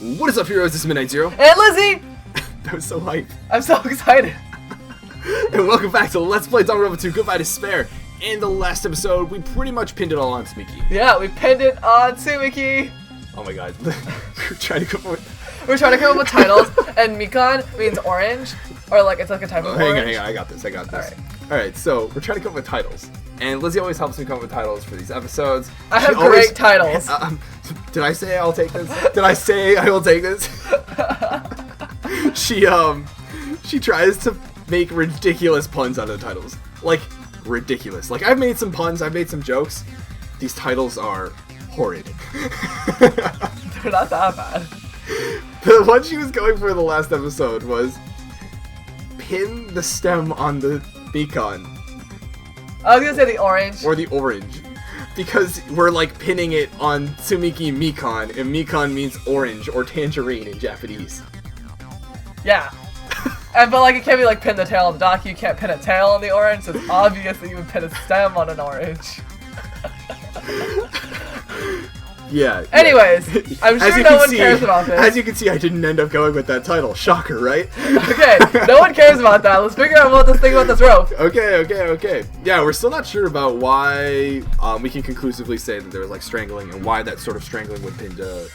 What is up, heroes? This is Midnight Zero. And Lizzie! That was so hype. I'm so excited. And welcome back to Let's Play Danganronpa 2 Goodbye Despair. In the last episode, we pretty much pinned it all on Tsumiki. Yeah, we pinned it on Tsumiki. Oh my god. We're trying to come up with titles, and Mikan means orange, or like it's like a type of orange. Hang on, I got this. Alright, so we're trying to come up with titles. And Lizzie always helps me come up with titles for these episodes. I have great titles. Did I say I'll take this? Did I say I will take this? She tries to make ridiculous puns out of the titles. Like, ridiculous. Like, I've made some puns, I've made some jokes. These titles are horrid. They're not that bad. The one she was going for in the last episode was pin the stem on the Mikan. I was gonna say the orange. Or the orange. Because we're like pinning it on Tsumiki Mikan, and Mikan means orange or tangerine in Japanese. Yeah. But like it can't be like pin the tail on the donkey, you can't pin a tail on the orange, so it's obvious that you would pin a stem on an orange. Yeah. Anyways, I'm sure no one cares about this. As you can see, I didn't end up going with that title. Shocker, right? Okay, no one cares about that. Let's figure out what this thing about this rope. Okay. Yeah, we're still not sure about why we can conclusively say that there was like strangling and why that sort of strangling would pin it to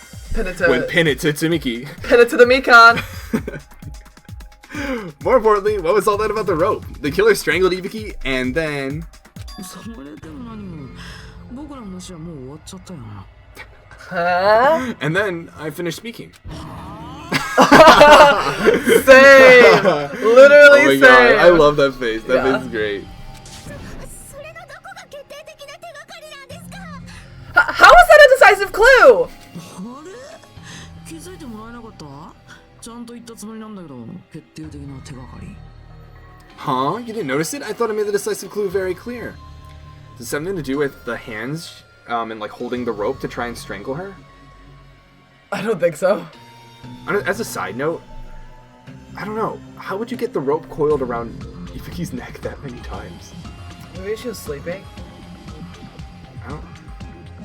Tsumiki. Pin it to the Mikan. More importantly, what was all that about the rope? The killer strangled Ibiki and then... Huh? And then I finished speaking. Same! Literally oh my same! God, I love that face. That face is great. How is that a decisive clue? Huh? You didn't notice it? I thought I made the decisive clue very clear. Is it something to do with the hands and like holding the rope to try and strangle her? I don't think so. As a side note, I don't know. How would you get the rope coiled around Ifuki's neck that many times? Maybe she was sleeping. I don't...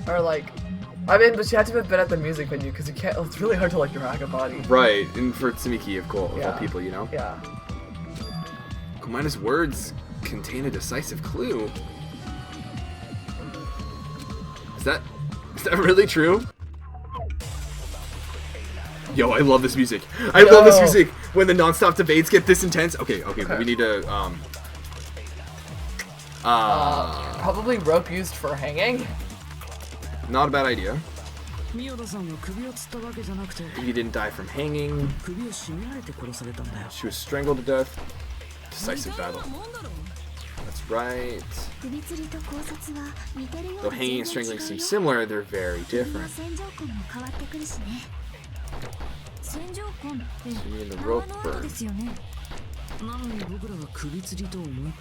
Or like... I mean, but she had to have been at the music venue because you can't... It's really hard to like drag a body. Right, and for Tsumiki, of course, all people, you know? Yeah. Komina's words contain a decisive clue. Is that really true? Yo, I love this music. I love this music when the non-stop debates get this intense. Okay, but we need to probably rope used for hanging. Not a bad idea. He didn't die from hanging. She was strangled to death. Decisive battle. That's right. Though hanging and strangling seem similar, they're very different. So you mean the rope burn.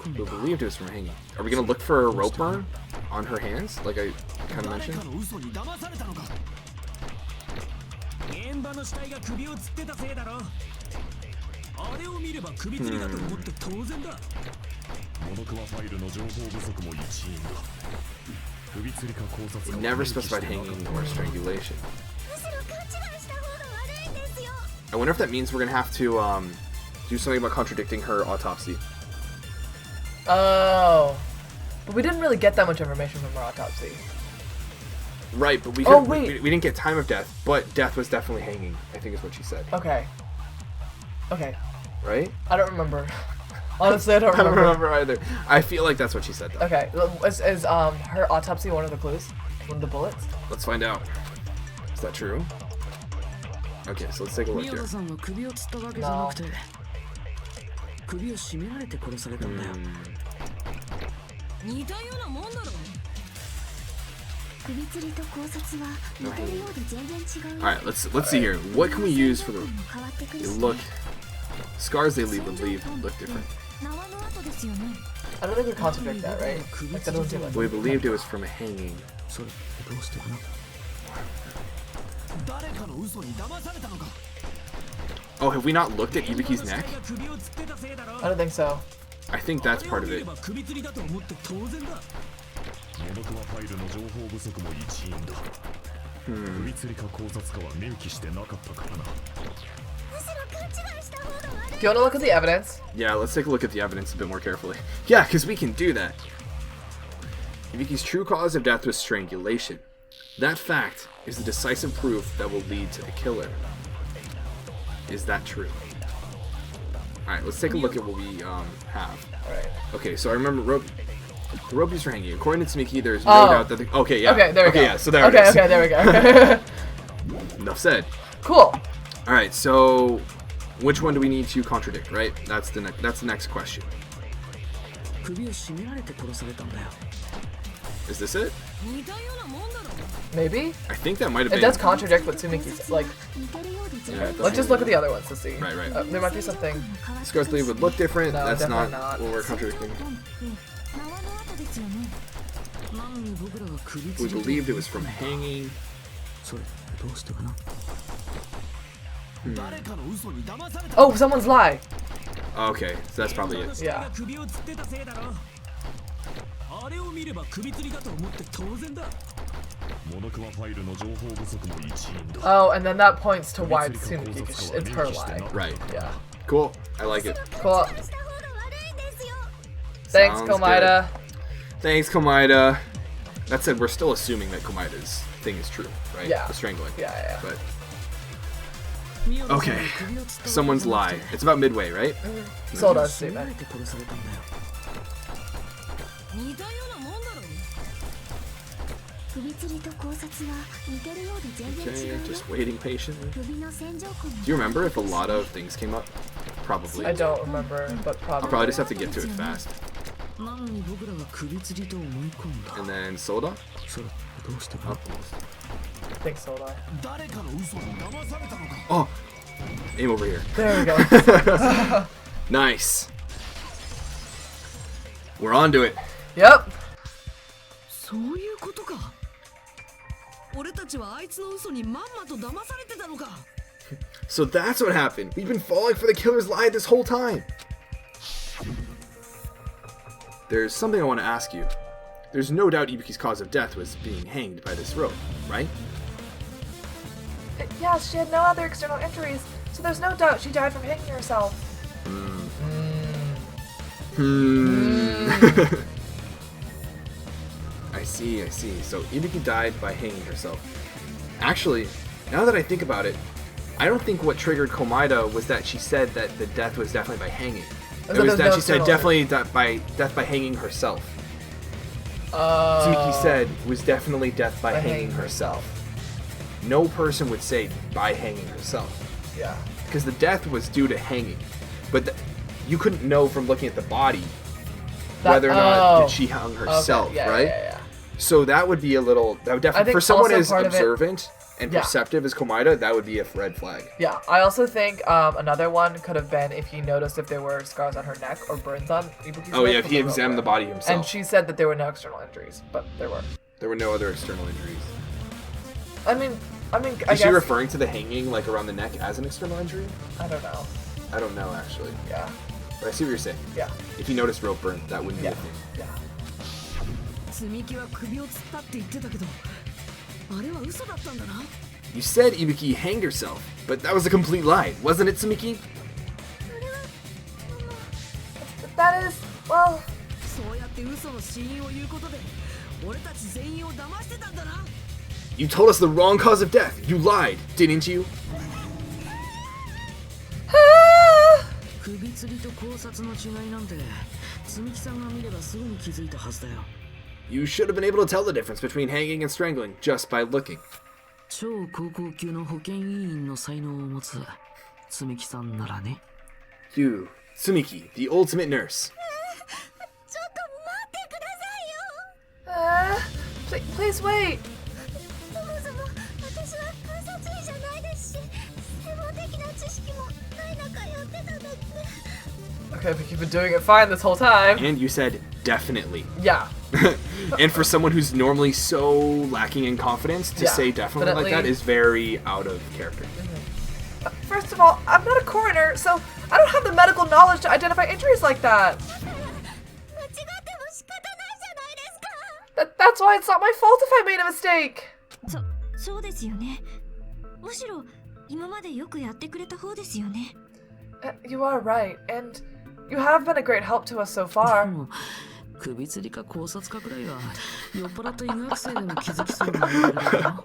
We believed it was from hanging. Are we gonna look for a rope burn on her hands, like I kind of mentioned? We never specified hanging or strangulation. I wonder if that means we're gonna have to do something about contradicting her autopsy. Oh. But we didn't really get that much information from her autopsy. Right, but we didn't get time of death, but death was definitely hanging, I think is what she said. Okay. Right? I don't remember. Honestly, I don't remember. I don't remember either. I feel like that's what she said, though. Okay. Is her autopsy one of the clues? One of the bullets? Let's find out. Is that true? Okay, so let's take a look here. No. Alright, let's see here. What can we use for the look? Scars they leave would look different. I don't think we contradict that, right? Like, that doesn't seem like we believed it was from a hanging. Oh, have we not looked at Ibuki's neck? I don't think so. I think that's part of it. Do you want to look at the evidence? Yeah, let's take a look at the evidence a bit more carefully. Yeah, because we can do that. Ibuki's true cause of death was strangulation. That fact is the decisive proof that will lead to the killer. Is that true? Alright, let's take a look at what we have. Alright. Okay, so I remember the rope used for hanging. According to Tsumiki, there's no doubt that the... Okay, yeah. Okay, there we go. Yeah, so there it is. Okay, there we go. Enough said. Cool. Alright, so which one do we need to contradict, right? That's the next question. Is this it? Maybe? I think that might have been... It does contradict what Tsumiki's like. Yeah, Let's just look at the other ones to see. Right. There might be something. Supposedly would look different. No, That's not, not what we're contradicting. We believed it was from hanging. Oh, someone's lie. Okay, so that's probably it. Yeah. Oh, and then that points to why it's Tsumiki, 'cause it's her lie. Right. Yeah. Cool. I like it. Cool. Thanks, Sounds Komaeda. Thanks, Komaeda. That said, we're still assuming that Komaeda's thing is true, right? Yeah. The strangling. Yeah. But okay, someone's lie. It's about midway, right? Soda's statement. Okay, just waiting patiently. Do you remember if a lot of things came up? Probably. I don't remember, but probably. I'll probably just have to get to it fast. And then Soda? Oh. I think Soda. Oh! Aim over here. There we go. Nice. We're on to it. Yep. So that's what happened. We've been falling for the killer's lie this whole time. There's something I want to ask you. There's no doubt Ibuki's cause of death was being hanged by this rope, right? Yeah, she had no other external injuries, so there's no doubt she died from hanging herself. I see. So Ibuki died by hanging herself. Actually, now that I think about it, I don't think what triggered Komaeda was that she said that the death was definitely by hanging. It was that she said definitely death by hanging herself. Tsumiki said it was definitely death by hanging herself. No person would say by hanging herself. Yeah. Because the death was due to hanging. But you couldn't know from looking at the body whether or not did she hung herself, right? Yeah. So that would be a little... That would definitely... For someone as observant and perceptive as Komaeda, that would be a red flag. Yeah, I also think another one could have been if he noticed if there were scars on her neck or burns on Ibuki's neck. Oh yeah, if he examined the body himself. And she said that there were no external injuries, but there were. There were no other external injuries. I mean, I Is she referring to the hanging, like, around the neck as an external injury? I don't know. I don't know, actually. Yeah. But I see what you're saying. Yeah. If you notice rope burn, that wouldn't be a thing. Yeah. You said Ibuki hanged herself, but that was a complete lie, wasn't it, Tsumiki? That is, well... You told us the wrong cause of death. You lied, didn't you? You should have been able to tell the difference between hanging and strangling just by looking. You, Tsumiki, the ultimate nurse. Please wait. Okay, but you've been doing it fine this whole time. And you said definitely. Yeah. And for someone who's normally so lacking in confidence, to say definitely like that is very out of character. First of all, I'm not a coroner, so I don't have the medical knowledge to identify injuries like that. That's why it's not my fault if I made a mistake. そうですよね。むしろ今までよくやってくれた方ですよね。You are right, and you have been a great help to us so far. 首吊りか考察かくらいは酔っ払った医学生でも気づきそうなレベルだよ。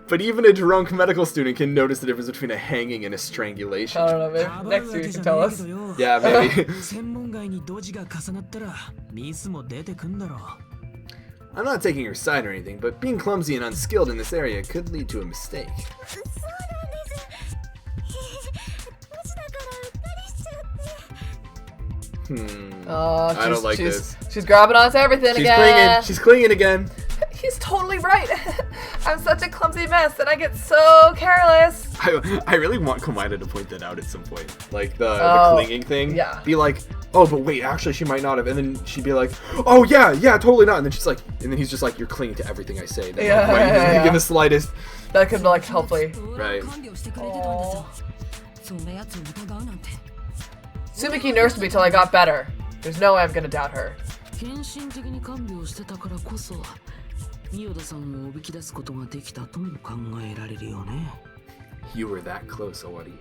But even a drunk medical student can notice the difference between a hanging and a strangulation. I don't know, maybe next year you can tell us. Yeah, maybe. 専門外にドジが重なったらミスも出てくんだろう。I'm not taking your side or anything, but being clumsy and unskilled in this area could lead to a mistake. そうなんです。無事だからうっかりしちゃって。I don't like this. She's grabbing onto everything She's again. clinging. She's clinging again. He's totally right. I'm such a clumsy mess, and I get so careless. I really want Komaeda to point that out at some point. Like the clinging thing. Yeah. Be like, oh, but wait, actually she might not have. And then she'd be like, oh, yeah, totally not. And then she's like, and then he's just like, you're clinging to everything I say. Then, like, why are you thinking the slightest? That could like hopefully. Right. Oh. Tsumiki nursed me till I got better. There's no way I'm gonna doubt her. 献身的に看病してたからこそ伊予田さんをおびき出すことができたとも考えられるよね。You were that close, Owari.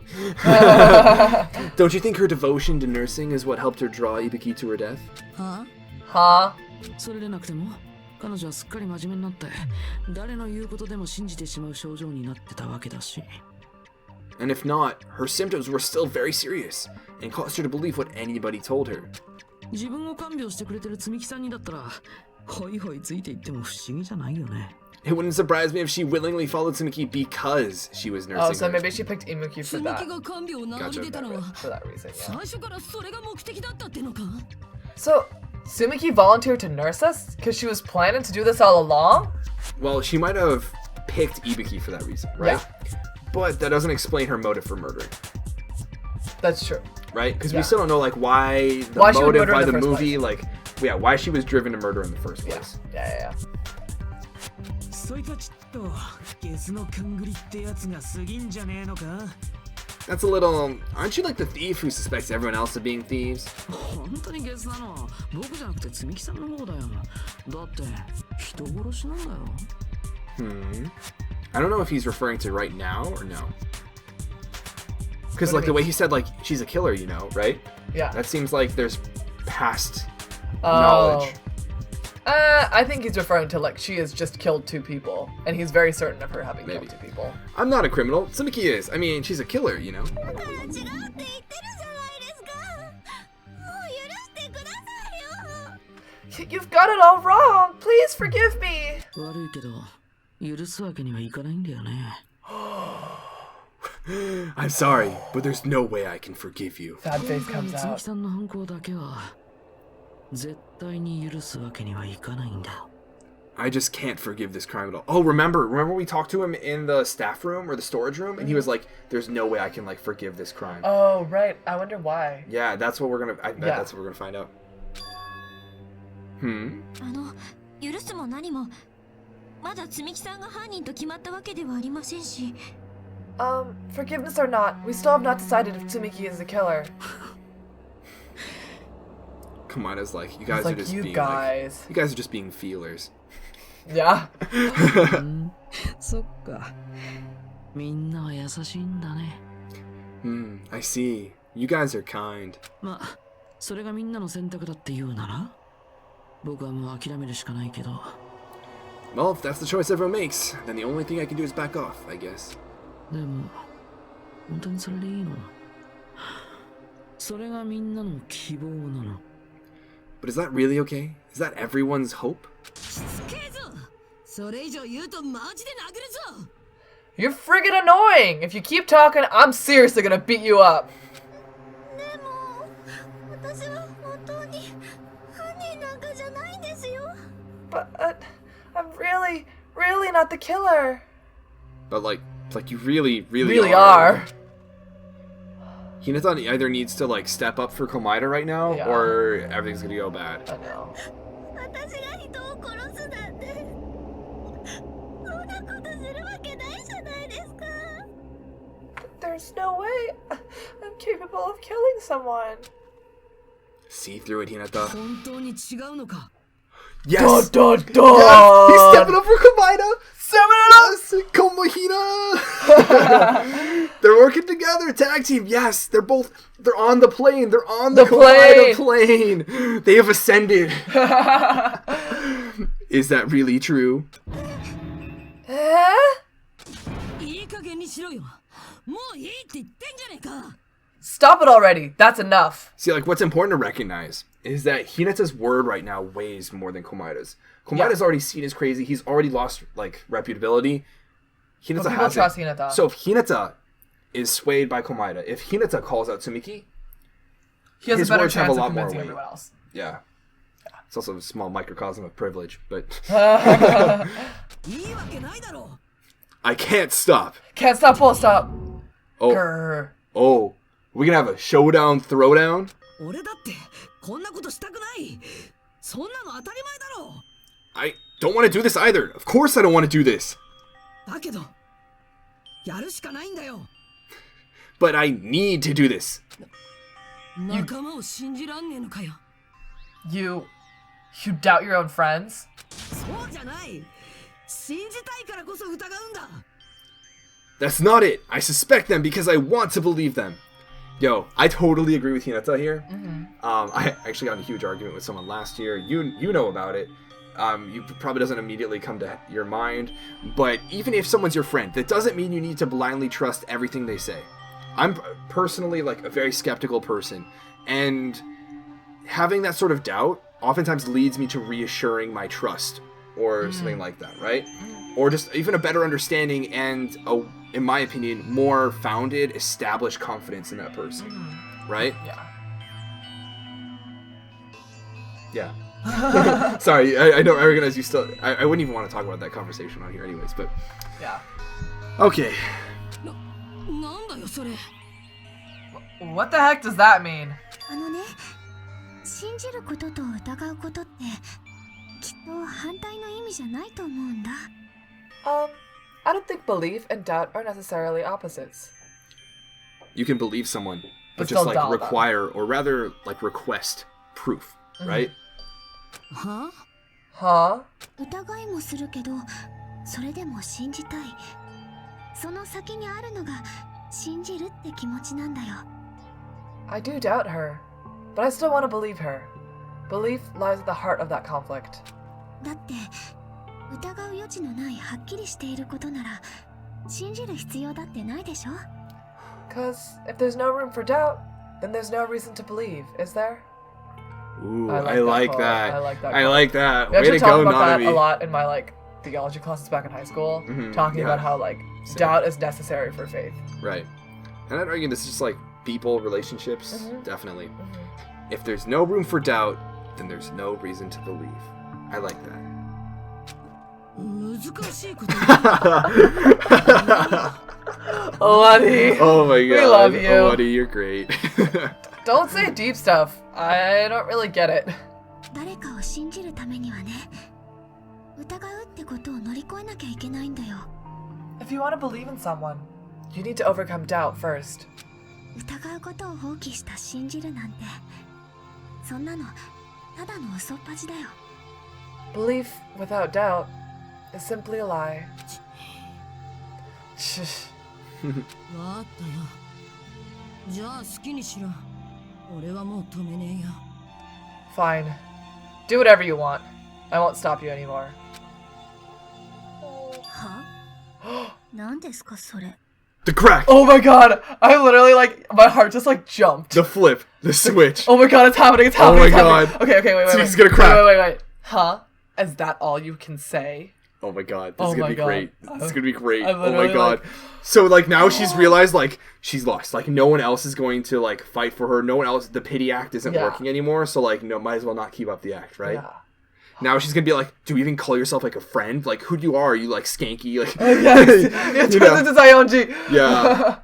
Don't you think her devotion to nursing is what helped her draw Ibuki to her death? Huh? それでなくても彼女はすっかり真面目になって誰の言うことでも信じてしまう症状になってたわけだし。And if not, her symptoms were still very serious and caused her to believe what anybody told her. 自分を看病してくれてる積み木さんにだったらホイホイついていっても不思議じゃないよね。It wouldn't surprise me if she willingly followed Tsumiki because she was nursing Oh, so her. maybe she picked Imuki for that. Gotcha. For that reason, yeah. 最初からそれが目的だったってのか? So, Tsumiki volunteered to nurse us? Because she was planning to do this all along? Well, she might have picked Ibuki for that reason, right? Yeah. But that doesn't explain her motive for murdering. That's true. Right? Because Yeah. we still don't know, like, why the Why she would motive, murder why in the the first movie, like, yeah, why she was driven to murder in the first place. Yeah. そいつはちょっとゲスの勘繰りってやつが過ぎんじゃねえのか? That's a little... Aren't you like the thief who suspects everyone else of being thieves? 本当にゲスなのは僕じゃなくて積み木さんの方だよ。だって人殺しなんだよ。I don't know if he's referring to right now or no. Because, like, the way he said, like, she's a killer, you know, right? Yeah. That seems like there's past knowledge. I think he's referring to, like, she has just killed 2 people. And he's very certain of her having Maybe. killed 2 people. I'm not a criminal. Tsumiki is. I mean, she's a killer, you know? だから違うって言ってるじゃないですか。もう許してくださいよ。You've got it all wrong. Please forgive me. 悪いけど許すわけにはいかないんだよね。I'm sorry, but there's no way I can forgive you. Sad face comes 積み out. 木さんの犯行だけは絶対に許すわけにはいかないんだ。I just can't forgive this crime at all. Oh, remember we talked to him in the staff room or the storage room, and he was like, "There's no way I can like forgive this crime." Oh, right. I wonder why. Yeah, that's what we're gonna. I bet Yeah. that's what we're gonna find out. 許すも何もまだ積木さんが犯人と決まったわけではありませんし。Forgiveness or not, we still have not decided if Tsumiki is the killer. Komaeda's like, you guys It's are like, just you being guys. like, you guys are just being feelers. Yeah. そっか。みんなは優しいんだね。I see. You guys are kind. まあ、それがみんなの選択だって言うなら、僕はもう諦めるしかないけど。Well, if that's the choice everyone makes, then the only thing I can do is back off, I guess. でも、本当にそれでいいの？それがみんなの希望なの。But is that really okay? Is that everyone's hope? それ以上言うとマジで殴るぞ。 You're friggin' annoying! If you keep talking, I'm seriously gonna beat you up. でも私は本当に犯人なんかじゃないんですよ。 But I'm really not the killer. But like you really Really are. Hinata either needs to like step up for Komaeda right now, Yeah. or everything's gonna go bad. I know. 私が人を殺すなんてそんなことするわけないじゃないですか。 There's no way I'm capable of killing someone. See through it, Hinata. 本当に違うのか。Yes. Dun, dun, dun. Yes. He's stepping up for Komaeda. Yes, Komahina. They're working together, tag team. Yes, they're on the plane. They're on the plane. plane. They have ascended. Is that really true? いい加減にしろよ。もういいって言ってんじゃねえか。 Stop it already. That's enough. See, like, what's important to recognize is that Hinata's word right now weighs more than Komaeda's. Komaeda's already seen as crazy. He's already lost, like, reputability. Hinata People hasn't. trust Hinata. So if Hinata is swayed by Komaeda, if Hinata calls out Tsumiki, He has his a better words have chance a of lot more convincing weight. everyone else. Yeah. It's also a small microcosm of privilege, but いいわけないだろう。 I can't stop. Can't stop, full stop. Oh, Grr. oh, we gonna have a showdown, throwdown? 俺だってこんなことしたくない。そんなの当たり前だろう。 I don't want to do this either. Of course I don't want to do this. だけどやるしかないんだよ。 But I need to do this. 仲間を信じらんねえのかよ。 You doubt your own friends? そうじゃない。信じたいからこそ疑うんだ。 That's not it. I suspect them because I want to believe them. Yo, I totally agree with Hinata here. I actually got in a huge argument with someone last year. You know about it. You probably doesn't immediately come to your mind. But even if someone's your friend, that doesn't mean you need to blindly trust everything they say. I'm personally like a very skeptical person. And having that sort of doubt oftentimes leads me to reassuring my trust or something like that, right? Or just even a better understanding and, in my opinion, more founded, established confidence in that person, right? Yeah. Yeah. Sorry, I know, I recognize you still, I wouldn't even want to talk about that conversation on here anyways, but... Yeah. Okay. なんだよそれ。 What the heck does that mean? あのね、信じることと疑うことってきっと反対の意味じゃないと思うんだ。I don't think belief and doubt are necessarily opposites. You can believe someone, but But just still like doubt them. require, or rather like request proof, right? は Huh? 疑いもするけど、それでも信じたい。その先にあるのが信じるって気持ちなんだよ。I do doubt her, but I still want to believe her. Belief lies at the heart of that conflict. だって疑う余地のないはっきりしていることなら信じる必要だってないでしょ？ Cause if there's no room for doubt, then there's no reason to believe, is there? Ooh, I I like like that that. quote. I like that I quote. like that. We Way to actually talked go, about that Nanami. a lot in my theology classes back in high school, talking yeah. about how Same. doubt is necessary for faith. Right. And I'd argue this is just like people, relationships, definitely. If there's no room for doubt, then there's no reason to believe. I like that. 難しいこと。 Owadi, Oh my god. We love you. Owadi, you're great. don't say deep stuff. I don't really get it. 誰かを信じるためにはね、疑うってことを乗り越えなきゃいけないんだよ。 If you want to believe in someone, you need to overcome doubt first. 疑うことを放棄した信じるなんて、そんなのただの嘘っぱちだよ。 Belief without doubt is simply a lie. Shh. わかったよ。じゃあ好きにしろ。俺はもう止めねえよ。 Fine. Do whatever you want. I won't stop you anymore. は？何ですかそれ？ The crack! Oh my god! I literally my heart just jumped. The flip! The switch! Oh my god, it's happening, it's Oh happening, my it's happening. god. Okay, wait. Tsumiki's gonna crack. Wait. Huh? Is that all you can say? Oh my god, this Oh is gonna my be God. great. This is gonna be great. I'm Oh my literally god. So now she's realized she's lost. No one else is going to fight for her. No one else, the pity act isn't Yeah. working anymore. So no, might as well not keep up the act, right? Yeah. Now she's gonna be do you even call yourself a friend? Who you are? Are you skanky? Yes! It you turns know. into Zionji! Yeah.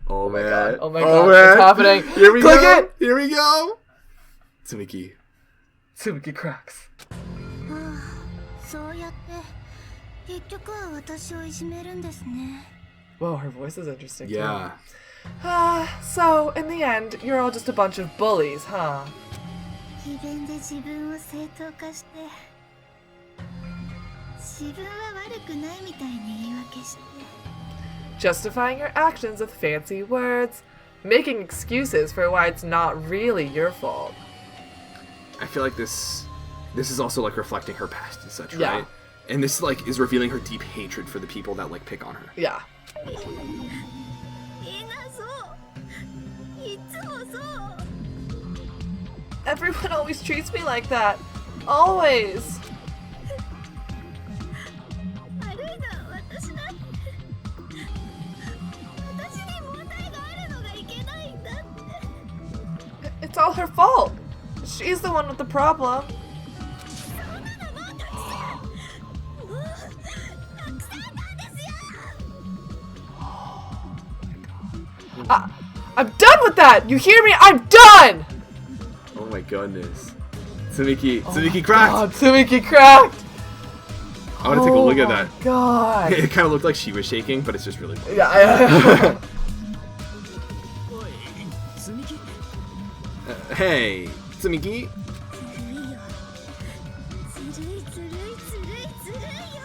Oh man. God. Oh my god, man. it's happening. Here we Click go. it! Here we go. Tsumiki. Tsumiki cracks. はあ、そうやって結局は私をいじめるんですね。 Whoa, her voice is interesting too. Yeah. So, in the end, you're all just a bunch of bullies, huh? 詭弁で自分を正当化して自分は悪くないみたいに言い訳して Justifying your actions with fancy words. Making excuses for why it's not really your fault. I feel like this is also like reflecting her past and such, Yeah. right? And this like is revealing her deep hatred for the people that like pick on her. Yeah. みんなそういつもそう Everyone always treats me like that. Always. 悪いのは私だって私に問題があるのがいけないんだって It's all her fault. She's the one with the problem. そんなのもうたくさんもうたくさんなんですよ I'm done with that. You hear me? I'm done. Oh my goodness. Tsumiki Oh cracked! God, Tsumiki cracked. I want to take a look at that. Oh God. It kind of looked like she was shaking, but it's just really funny. Yeah. Hey, Tsumiki? ずるいよずるいずるいずるいよ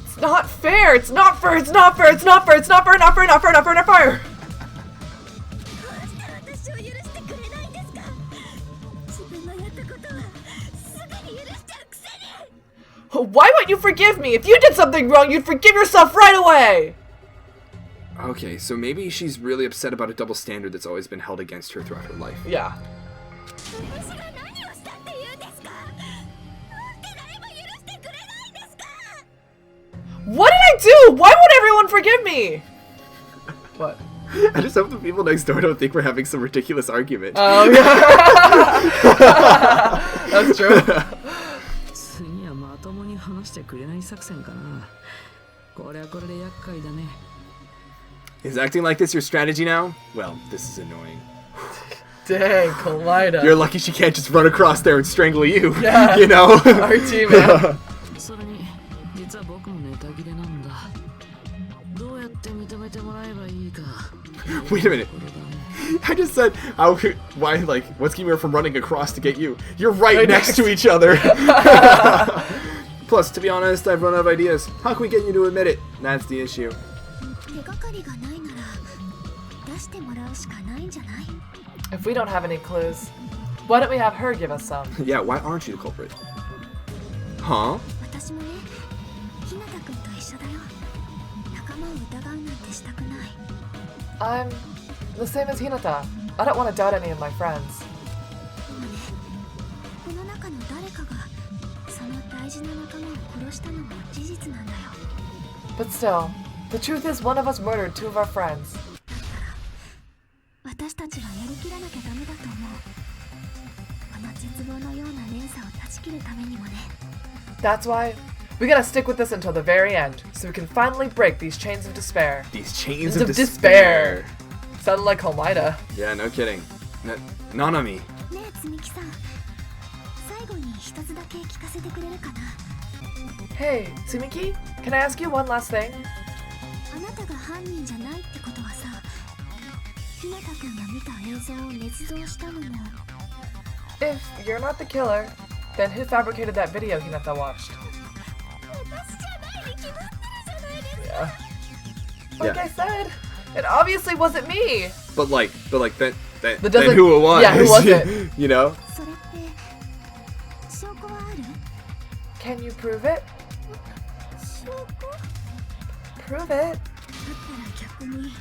It's not fair. It's not fair. It's not fair. It's not fair. It's not fair. Not fair. Not fair. Not fair. Not fair. どうして私を許してくれないんですか自分のやったことはすぐに許しちゃうくせに Why wouldn't you forgive me? If you did something wrong, you'd forgive yourself right away. Okay, so maybe she's really upset about a double standard that's always been held against her throughout her life. Yeah. 私が何をしたって言うんですかなんで誰も許してくれないんですか What did I do? Why won't everyone forgive me? What? I just hope the people next door don't think we're having some ridiculous argument. Oh yeah. That's true. 次はまともに話してくれない作戦かな。これはこれで厄介だね。 Is acting like this your strategy now? Well, this is annoying. Dang, Collider. You're lucky she can't just run across there and strangle you. Yeah. You know? RT, man. それに実は僕もネタ切れなんだ。どうやって認めてもらえばいいか。 Wait a minute. I just said, why, like, what's keeping her from running across to get you? You're right next to each other. Plus, to be honest, I've run out of ideas. How can we get you to admit it? That's the issue. 手がかりがないなら出してもらうしかないんじゃない If we don't have any clues, why don't we have her give us some? Yeah, why aren't you the culprit? Huh? 私もねひなたくんと一緒だよ仲間を疑うなんてしたくない I'm the same as Hinata. I don't want to doubt any of my friends. でもねこの中の誰かがその大事な仲間を殺したのも事実なんだよ But still, the truth is one of us murdered two of our friends. 私たちはやりきらなきゃダメだと思うこの絶望のような連鎖を断ち切るためにもね That's why we gotta stick with this until the very end, so we can finally break these chains of despair. These chains Of of despair. despair. Sounded like Holmida. Yeah, no kidding. Nanami. ねえつみきさん最後に一つだけ聞かせてくれるかな Hey, Tsumiki, can I ask you one last thing? あなたが犯人じゃないってことはさひなたくんが見た映像を捏造したのも If you're not the killer, then who fabricated that video Hinata watched? 私じゃないに決まってるじゃないですか Yeah. Like Yeah. I said, it obviously wasn't me. But then But then doesn't- who it was? yeah, who was it? You know? それって証拠はある Can you prove it? 証拠 Prove it. だったら逆に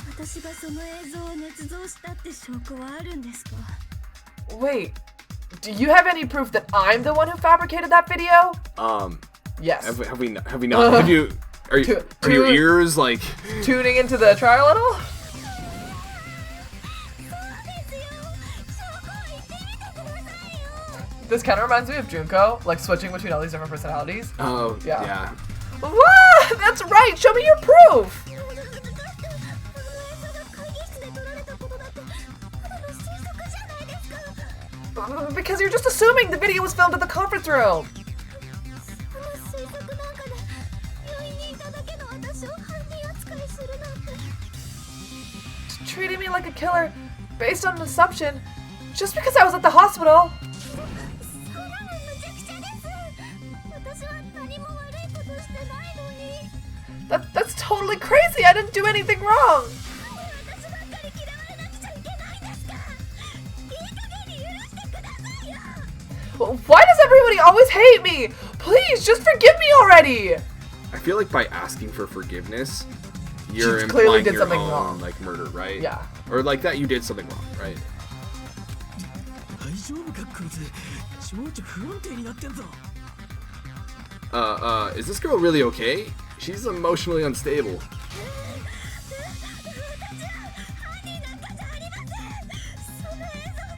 私がその映像を捏造したって証拠はあるんですか Wait, do you have any proof that I'm the one who fabricated that video? Yes. Yes. Have we not? Have you? Are your Two- ears like? Tuning into the trial at all? そうですよ証拠を言ってみてくださいよ This kind of reminds me of Junko, like switching between all these different personalities. Oh Yeah. yeah. What? That's right. Show me your proof. だってあの映像が会議室で撮られたことだってただの推測じゃないですか Because you're just assuming the video was filmed in the conference room. その推測なんかで病院にいただけの私を犯人扱いするなんて Treating me like a killer based on an assumption just because I was at the hospital. そんなの無茶苦茶です私 That's totally crazy. I didn't do anything wrong. 私ばっかり嫌われなくちゃいけないんですか。いい加減に許してくださいよ。 Why does everybody always hate me? Please, just forgive me already. I feel like by asking for forgiveness, you're She clearly implying did your something own, wrong. like murder, right? Yeah. Or like that you did something wrong, right? 大丈夫かこいつ情緒不安定になってんぞ Is this girl really okay? She's emotionally unstable. 私は犯人なんかじゃありません。そんな映像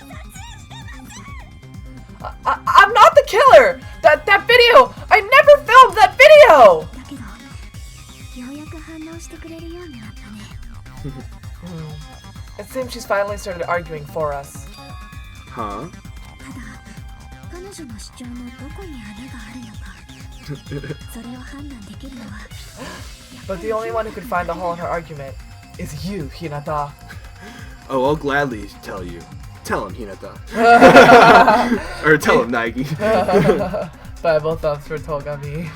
撮影してません。 I'm not the killer. That video. I never filmed that video. だけどようやく反応してくれるようになったね。 It seems she's finally started arguing for us. Huh? ただ彼女の主張のどこに穴があるのかそれを判断できるのは But the only one who could find the hole in her argument is you, Hinata. Oh, I'll gladly tell you. Tell him, Hinata. Or tell him, Nike. Bible thumbs for Togami.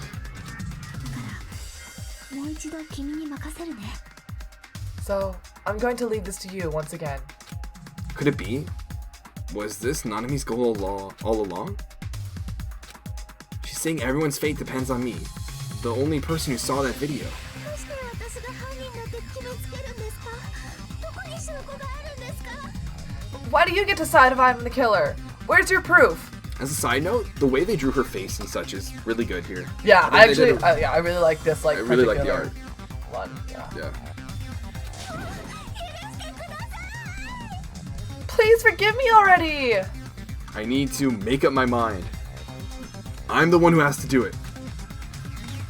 もう一度君に任せるね。 So, I'm going to leave this to you once again. Could it be? Was this Nanami's goal all along? She's saying everyone's fate depends on me. The only person who saw that video. どうして私が犯人だって決めつけるんですか。どこに証拠があるんですか。 Why do you get to decide if I'm the killer? Where's your proof? As a side note, the way they drew her face and such is really good here. Yeah, think I they did actually, I really like this. Like, I really like the particular art. one. Yeah. Yeah. Please forgive me already. I need to make up my mind. I'm the one who has to do it.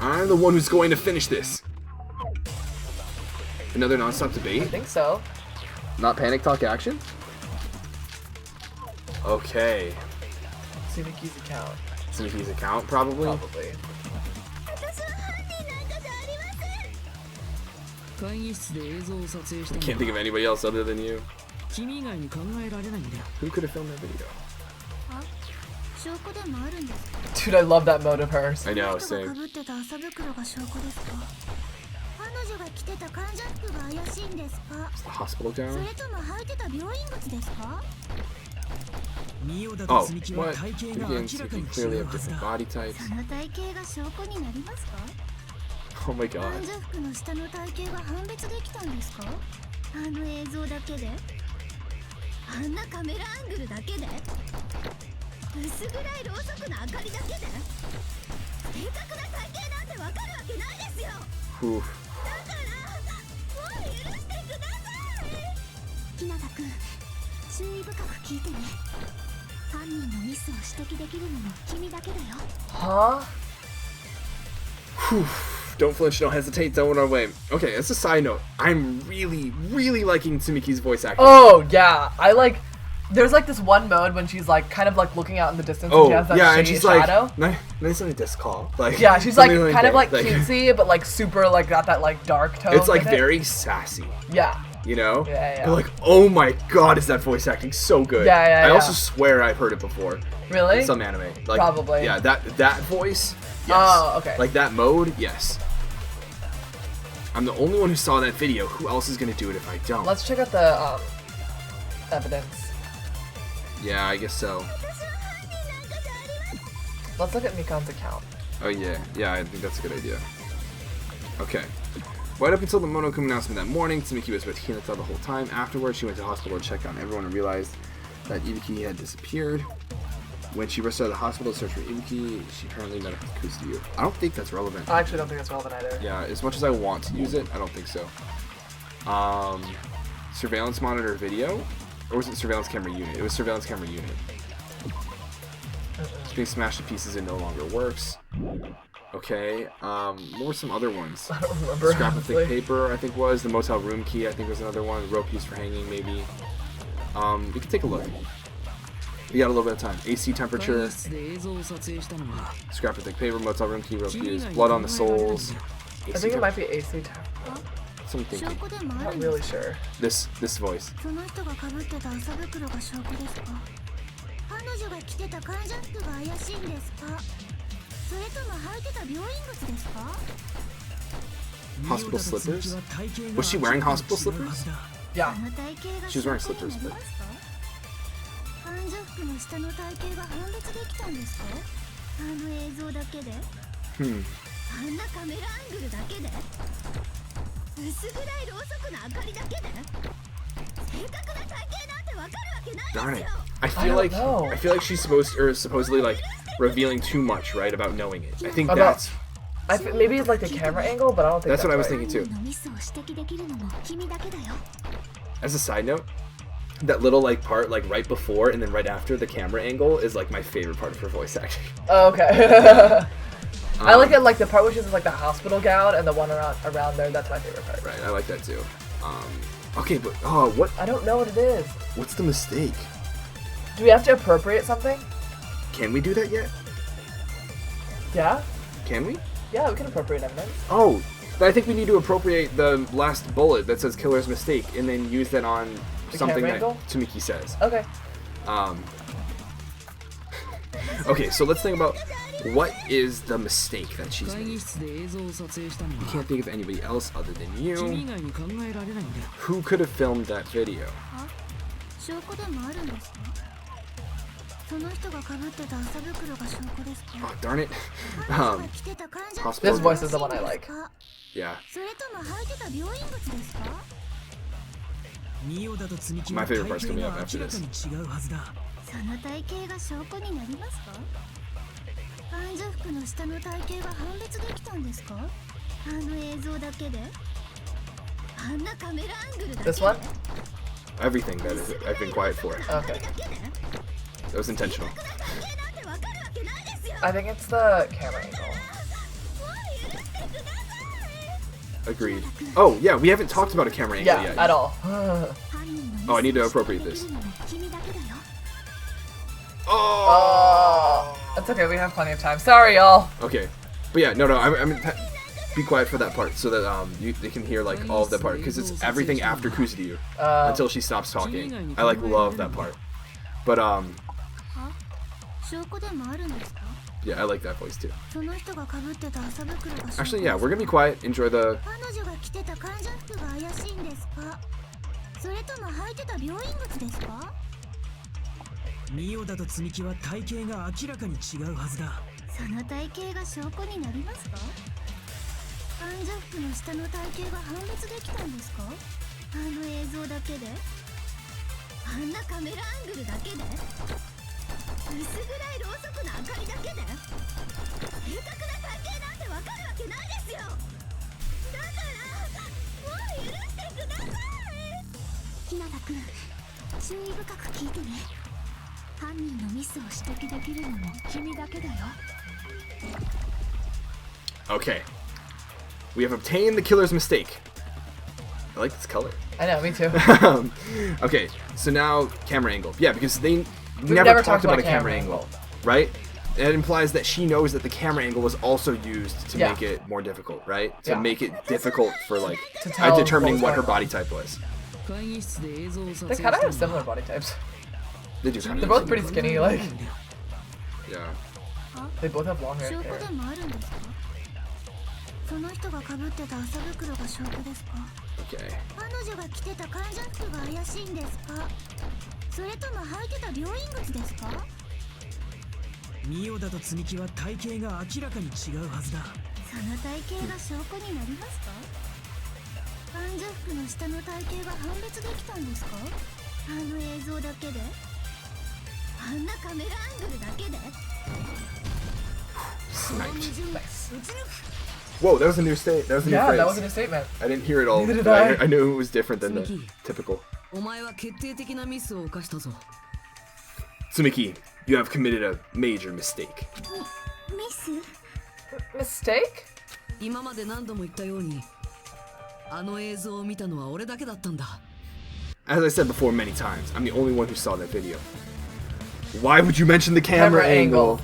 I'm the one who's going to finish this. Another non-stop I debate? think so. Not panic talk action? Okay. Tsumiki's account, Tsumiki's account, probably? probably. 私は犯人なんかじゃありません。会議室で映像を撮影したの Can't think of anybody else other than you. 君以外に考えられないんだよ Who could have filmed that video? あ、証拠でもあるんですか。 Dude, I love that mode of hers. I know, ライトが same. 被ってた麻袋が証拠ですか。彼女が着てたカンジャックが怪しいんですか。 Is the hospital そ gown? れとも履いてた病院靴ですか。ミオダと Oh, 積み木は what? 体型 Again, が明らか Tsumiki に clearly 違う have はず different だ body types. その体型が証拠になりますか。 Oh my 患 god. 者服の下の体型が判別できたんですか。あの映像だけで。あんなカメラアングルだけで。薄暗いろうそくの明かりだけで。正確な体型なんてわかるわけないですよ。 Whew. だからもう許してください。日向くん、注意深く聞いてね。犯人のミスを指摘できるのも君だけだよ。 Huh? Whew. Don't flinch, don't hesitate, don't run away. Okay, as a side note, I'm really liking Tsumiki's voice acting. Oh yeah, I like. There's like this one mode when she's like kind of like looking out in the distance and Oh, she has that yeah, and shady she's like, shadow. nice on this call. Like, Yeah, she's like something kind of that. like cutesy, but like super like got that like dark tone. It's like with it. very sassy, Yeah. you know? Yeah. But like, oh my god, is that voice acting so good? Yeah, I also yeah. swear I've heard it before Really? in some anime. Like, Probably. Yeah, that voice. Yes. Oh, okay. Like that mode, yes. I'm the only one who saw that video. Who else is gonna do it if I don't? Let's check out the evidence. Yeah, I guess so. Let's look at Mikan's account. Oh yeah, I think that's a good idea. Okay. Right up until the Monokuma announcement that morning, Tsumiki was with Hinata the whole time. Afterwards, she went to the hospital to check on everyone and realized that Ibuki had disappeared. When she rushed out of the hospital to search for Ibuki, she apparently met up with Kusuyu. I don't think that's relevant. I actually don't think it's relevant either. Yeah, as much as I want to use it, I don't think so. Surveillance monitor video? Or was it surveillance camera unit? It was surveillance camera unit. It's being smashed to pieces and no longer works. Okay, what were some other ones? I don't remember. Scrap of thick honestly. paper, I think was. The motel room key, I think was another one. Rope used for hanging, maybe. We can take a look. We got a little bit of time. AC 会 temperature, 議室で映像を撮影したのは scrap of thick paper, motel room key, rope used, blood on the soles. I AC think it might temperature. be AC time. Some 証 thinking. 拠でもあ I'm るん not です really か。 sure. This voice. その人が被ってた麻袋が証拠ですか。彼女が着てたカンジャックが怪しいんですか。それとも履いてた病院靴ですか？ Hospital slippers? Was she wearing hospital slippers? Yeah. あの体型が She was wearing 証拠に slippers, なりますか？患者服の下の体型が判別できたんですか？あの映像だけで？ Hmm. あんなカメラアングルだけで？薄暗いろうそくの明かりだけで？正確な体型なんてわかるわけない Darn で it. すよ。 I feel like she's supposedly like revealing too much, right, about knowing it. I think About- that's Maybe it's like the camera angle, but I don't think that's what I was right. thinking too. 犯人のミスを指摘できるのも君だけだよ。 As a side note, that little like part like right before and then right after the camera angle is like my favorite part of her voice acting. Oh, okay. I like it like the part where she's in like the hospital gown and the one around there. That's my favorite part. Right, I like that too. Okay, but what? I don't know what it is. What's the mistake? Do we have to appropriate something? Can we do that yet? Yeah? Can we? Yeah, we can appropriate evidence. Oh, I think we need to appropriate the last bullet that says killer's mistake and then use that on The something camera that angle? Tsumiki says. Okay. Okay, so let's think about what is the mistake that she's 会議 made. 室で映像を撮影したの You can't は think of anybody else other than 君以 you. 外に考えられないんだよ。 Who could have filmed that video? あ、証拠でもあるんですか？その人が被ってた麻袋が証拠ですか？ Oh, darn it. 彼女が着てた患者服 This voice is the one I like. ですか？ Yeah. それとも履いてた病院靴ですか？ミオダと積み木 My は favorite 体 part's 型 coming が up after 明らか this. に違うはずだ。その体型が証拠になりますか？患者服の下の体型が判別できたんですか？あの映像だけで？あんなカメラアングルだけで？ This one? Everything that is I've been quiet for. Okay. That was intentional. I think it's the camera angle. Agreed. Oh, yeah, we haven't talked about a camera angle Yeah, yet. at all. Oh, I need to appropriate this. 君だけだよ。 Oh! That's okay, we have plenty of time. Sorry, y'all. Okay. But yeah, no, be quiet for that part so that they can hear like all of that part because it's everything after Kuzudiyu until she stops talking. I like love that part. But 証拠でもあるんですか？ yeah, I like that voice too. その人が被ってた麻袋が証拠ですか？ Actually, yeah, we're gonna be quiet. Enjoy the 彼女が着てた患者服が怪しいんですか？それとも履いてた病院靴ですか？ミオダと積み木は体型が明らかに違うはずだ。その体型が証拠になりますか？患者服の下の体型が判別できたんですか？あの映像だけで？あんなカメラアングルだけで？薄暗いろうそくの明かりだけで？正確な体型なんてわかるわけないですよ。だからもう許してください。日向くん、注意深く聞いてね。犯人のミスを指摘できるのも君だけだよ。 okay. We have obtained the killer's mistake. I like this color. I know, me too. Okay, so now camera angle. Yeah, because we We've never talked about a camera angle, right? It implies that she knows that the camera angle was also used to Yeah. make it more difficult, right? To Yeah. make it difficult for like To tell determining what what her was body type was. 会議室で映像を撮 They 影 kind of have したの similar は body types. They do kind They're of. both pretty skinny, like, Yeah. they both have long 証 hair. 拠でもあるんですか？その人が被ってた麻袋が証拠ですか？ Okay. 彼女が着てた患者服が怪しいんですか？それとも履いてた病院靴ですか？ミオダと積み木は体型が明らかに違うはずだ。その体型が証拠になりますか？患者服の下の体型が判別できたんですか？あの映像だけで？あんなカメラアングルだけで？ Sniped. Nice. Whoa, that was a new state. That was a new Yeah, phrase. that wasn't a statement. I didn't hear it all. Neither did but I. I knew it was different than the Tsumiki. typical. お前は決定的なミスを犯したぞ。 Tsumiki, you have committed a major mistake. ミス？ Mistake? 今まで何度も言ったように、あの映像を見たのは俺だけだったんだ。 As I said before many times, I'm the only one who saw that video. Why would you mention the camera, Camera angle?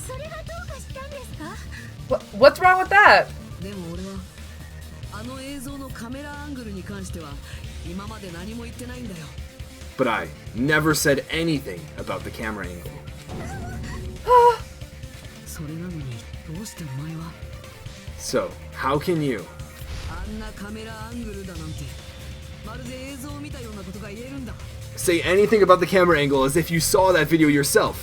それがどうかしたんですか？ What's wrong with that? でも俺はあの映像のカメラアングルに関しては今まで何も言ってないんだよ。 But I never said anything about the camera angle. それなのにどうしてお前は So, how can you? あんなカメラアングルだなんてまるで映像を見たようなことが言えるんだ Say anything about the camera angle as if you saw that video yourself.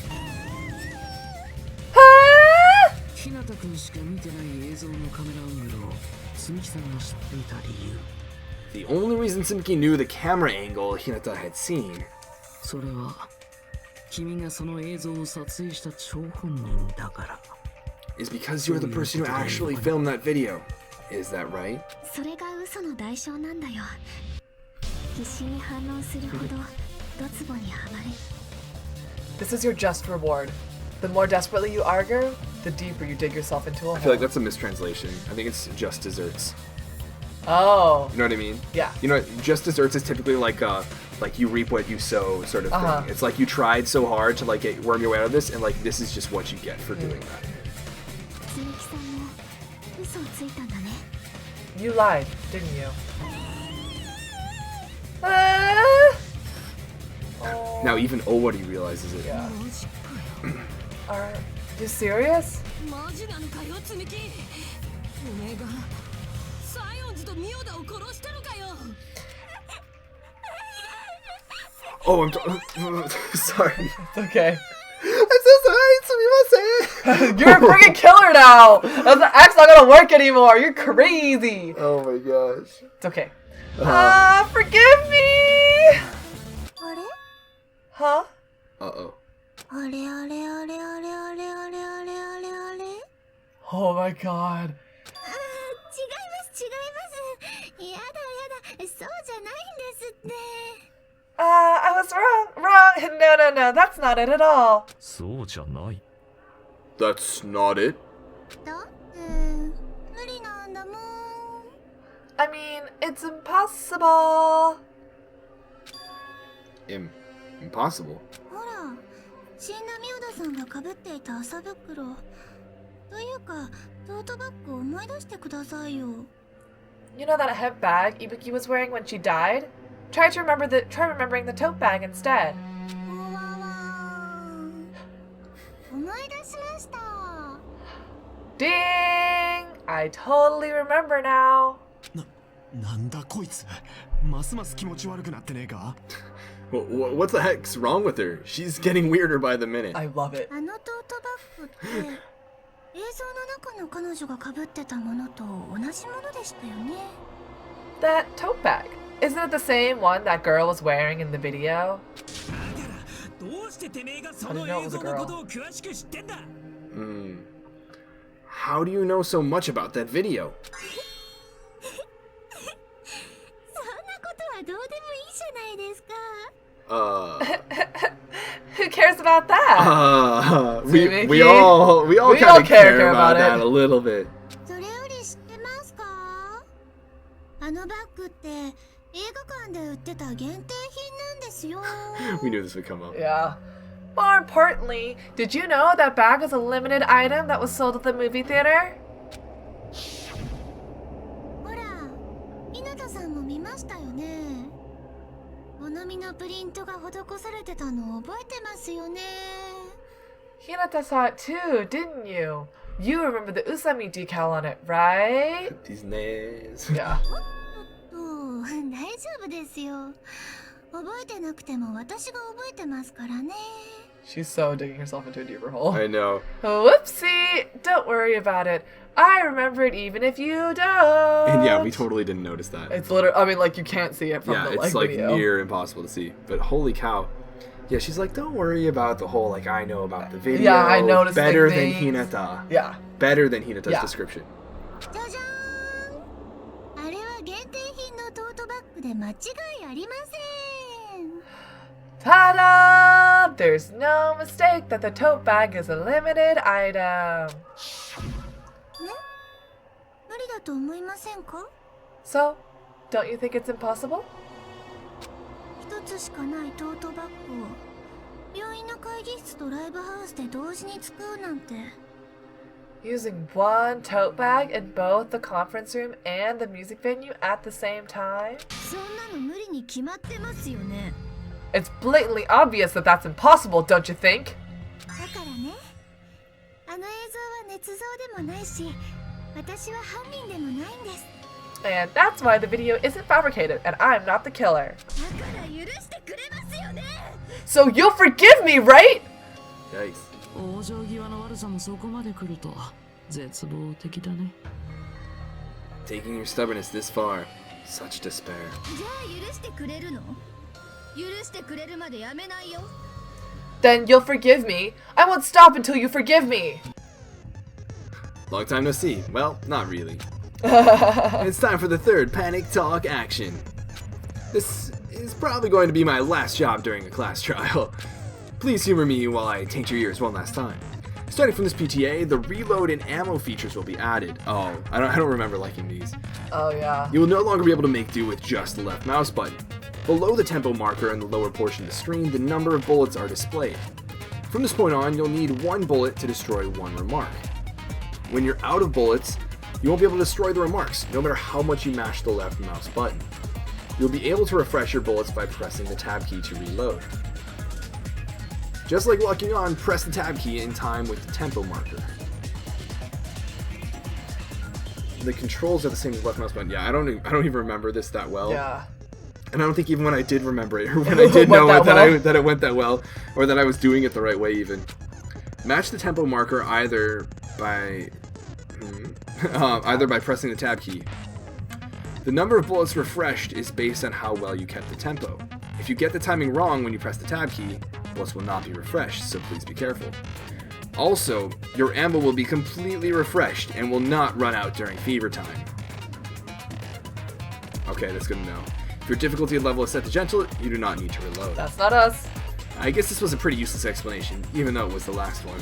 日向君しか見てない映像のカメラアングルをつみきさんが知っていた理由 The only reason Tsumiki knew the camera angle Hinata had seen それは君がその映像を撮影した張本人だから is because you're the person who actually filmed that video. Is that right? それが嘘の代償なんだよ。必死に反応するほどドツボにはまる。 This is your just reward. The more desperately you argue, the deeper you dig yourself into a I feel like hole. that's a mistranslation. I think it's just desserts. Oh. You know what I mean? Yeah. You know, just desserts is typically like you reap what you sow sort of thing. It's like you tried so hard to like worm your way out of this, and like this is just what you get for doing that. つみきさんも嘘をついたんだね。 You lied, didn't you? Now even Owari realizes it. Yeah. Are you serious? マジなのかよつみきおめえが西園寺とミオダを殺したのかよ Oh, sorry. It's okay. I'm so sorry. You're a freaking killer now! That's the X not gonna work anymore! You're crazy! Oh my gosh. It's okay. Forgive me! あれ Huh? Uh-oh. あれあれあれあれあれあれあれあれあれあれ Oh my god. 違います違いますやだやだそうじゃないんですって I was wrong. No, that's not it at all. そうじゃない That's not it. だって無理なんだもん I mean, it's impossible. Impossible. ほら死んだミオダさんがかぶっていた麻袋というかトートバッグを思い出してくださいよ You know that hemp bag Ibuki was wearing when she died? Try remembering the tote bag instead. わわ思い出しました Ding! I totally remember now. なんだこいつますます気持ち悪くなってねえか What the heck's wrong with her? She's getting weirder by the minute. I love it. あのトートバッグって映像の中の彼女がかぶってたものと同じものでしたよね That tote bag. Isn't it the same one that girl was wearing in the video? どうしててめえがそ I の didn't know it 映 was a 像の girl. ことを詳しく知ってんだ How do you know so much about that video? そんなことはどうでもいいじゃないですか Who cares about that? We all kind of care about that a little bit. それより知ってますかあのバッグって映画館で売ってた限定品なんですよ We knew this would come up. Yeah. More importantly, did you know that bag was a limited item that was sold at the movie theater? ほら稲田さんも見ましたよねお飲みのプリントが施されてたの覚えてますよね Hinata saw it too, didn't you? You remember the Usami decal on it, right? These nays. Yeah. 大丈夫ですよ覚えてなくても私が覚えてますからね She's so digging herself into a deeper hole. I know. Whoopsie! Don't worry about it. I remember it even if you don't. And yeah, we totally didn't notice that. It's literally, I mean, like, you can't see it from Yeah, the it's like video. near impossible to see. But holy cow. Yeah, she's like, don't worry about the whole, like, I know about the video. Yeah, I noticed Better than things. Hinata. Yeah. Better than Hinata's Yeah. description. じゃじゃーんあれは限定品のトートバッグで間違いありません Ta-da! There's no mistake that the tote bag is a limited item. ね無理だと思いませんか So, don't you think it's impossible? 一つしかないトートバッグを病院の会議室とライブハウスで同時に使うなんて Using one tote bag in both the conference room and the music venue at the same time? そんなの無理に決まってますよね It's blatantly obvious that that's impossible, don't you think? だからねああの映像は捏造でもないし、私は犯人でもないんです。 And that's why the video isn't fabricated and I'm not the killer. だから許してくれますよね。 So you'll forgive me, right? Yikes. 往生際の悪さもそこまで来ると絶望的だね。 Taking your stubbornness this far, such despair. じゃあ許してくれるの？許してくれるまでやめないよ。 Then you'll forgive me. I won't stop until you forgive me. Long time no see. Well, not really. It's time for the third panic talk action. This is probably going to be my last job during a class trial. Please humor me while I taint your ears one last time. Starting from this PTA, the reload and ammo features will be added. Oh, I don't remember liking these. Oh yeah. You will no longer be able to make do with just the left mouse button. Below the tempo marker in the lower portion of the screen, the number of bullets are displayed. From this point on, you'll need one bullet to destroy one remark. When you're out of bullets, you won't be able to destroy the remarks, no matter how much you mash the left mouse button. You'll be able to refresh your bullets by pressing the tab key to reload. Just like locking on, press the tab key in time with the tempo marker. The controls are the same as left mouse button. Yeah, I don't even remember this that well. Yeah. And I don't think even when I did remember it, or when I did know it, that it went that well, or that I was doing it the right way even. Match the tempo marker either by pressing the tab key. The number of bullets refreshed is based on how well you kept the tempo. If you get the timing wrong when you press the tab key, bullets will not be refreshed, so please be careful. Also, your ammo will be completely refreshed and will not run out during fever time. Okay, that's good to know. If your difficulty level is set to gentle, you do not need to reload. That's not us. I guess this was a pretty useless explanation, even though it was the last one.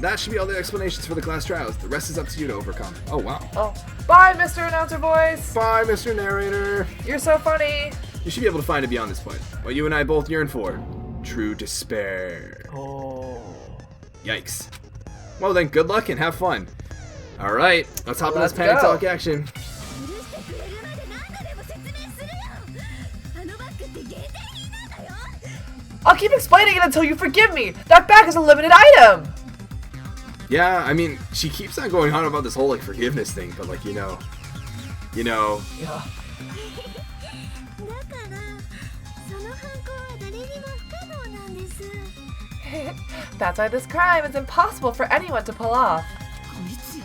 That should be all the explanations for the class trials. The rest is up to you to overcome. Oh, wow. Oh. Bye, Mr. Announcer Voice. Bye, Mr. Narrator. You're so funny. You should be able to find it beyond this point. What you and I both yearn for. True despair. Oh. Yikes. Well then, good luck and have fun. Alright, let's hop in this panic talk action. 許してくれるまで何度でも説明するよ。あのバッグって限定品なんだよ。 I'll keep explaining it until you forgive me. That bag is a limited item. Yeah, I mean, she keeps on going on about this whole, like, forgiveness thing, but, like, you know. Yeah. だからその犯行は誰にも不可能なんです。 That's why this crime is impossible for anyone to pull off. こいつ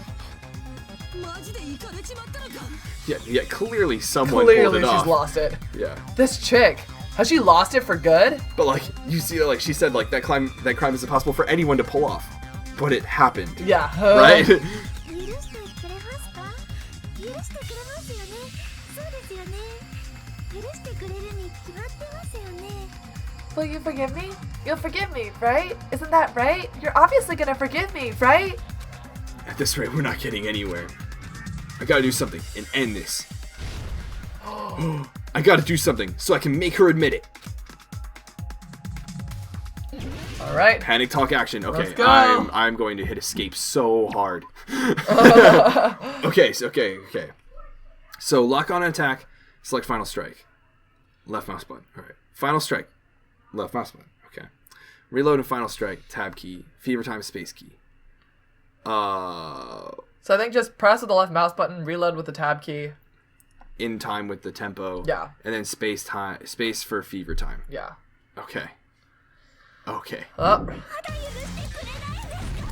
マジでイカれちまったのか。 Yeah, clearly someone pulled Clearly it she's off. lost it. Yeah. This chick, has she lost it for good? But, like, you see, like, she said, like, that crime is impossible for anyone to pull off. But it happened. Yeah. Right? 許してくれますか？許してくれますよね。そうですよね。許してくれるに決まってますよね。 Will you forgive me? You'll forgive me, right? Isn't that right? You're obviously gonna forgive me, right? At this rate, we're not getting anywhere. I gotta do something and end this. I gotta do something so I can make her admit it. All right. Panic talk action. Okay, Let's go. I'm going to hit escape so hard. Okay. So lock on an attack. Select final strike. Left mouse button. All right. Final strike. Left mouse button. Okay. Reload and final strike. Tab key. Fever time space key. So I think just press with the left mouse button, reload with the tab key. In time with the tempo. Yeah. And then space for fever time. Yeah. Okay. Okay. Oh. まだ許してくれないんですか？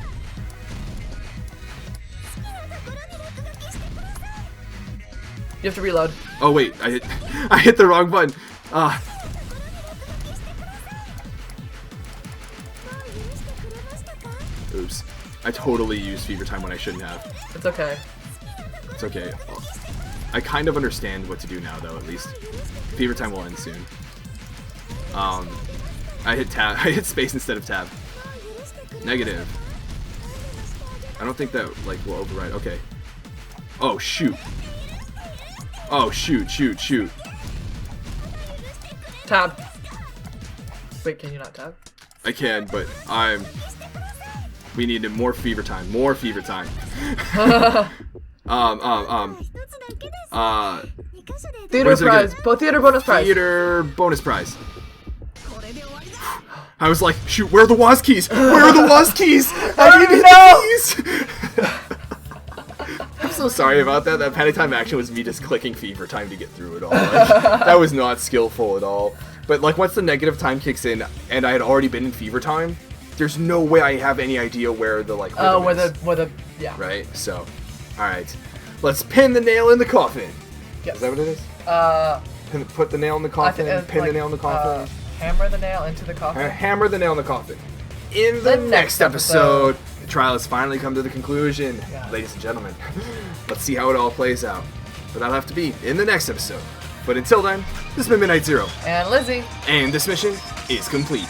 好きなところに落書きしてください。 You have to reload. Oh wait, I hit the wrong button. もう許してくれましたか？ Oops. I totally used fever time when I shouldn't have. It's okay. It's okay. I kind of understand what to do now, though. At least fever time will end soon. I hit tab. I hit space instead of tab. Negative. I don't think that like will override. Okay. Oh shoot. Oh shoot. Tab. Wait, can you not tab? I can, but we needed more fever time. More fever time. 一つだけです。2箇所で Theater prize. Theater bonus prize. Theater bonus prize. これで終わりだ。I was like, shoot, where are the WAS keys? Where are the WAS keys? I need the keys! I'm so sorry about that. That panic time action was me just clicking fever time to get through it all. Like, that was not skillful at all. But like once the negative time kicks in, and I had already been in fever time, there's no way I have any idea where the like. Oh, where the yeah. Right. So, all right, let's pin the nail in the coffin. Yes. Is that what it is? Put the nail in the I coffin. think Pin the nail in the coffin. Hammer the nail into the coffin. Hammer the nail in the coffin. In the next episode, the trial has finally come to the conclusion, ladies and gentlemen. Let's see how it all plays out. But that'll have to be in the next episode. But until then, this has been Midnight Zero. And Lizzie. And this mission is complete.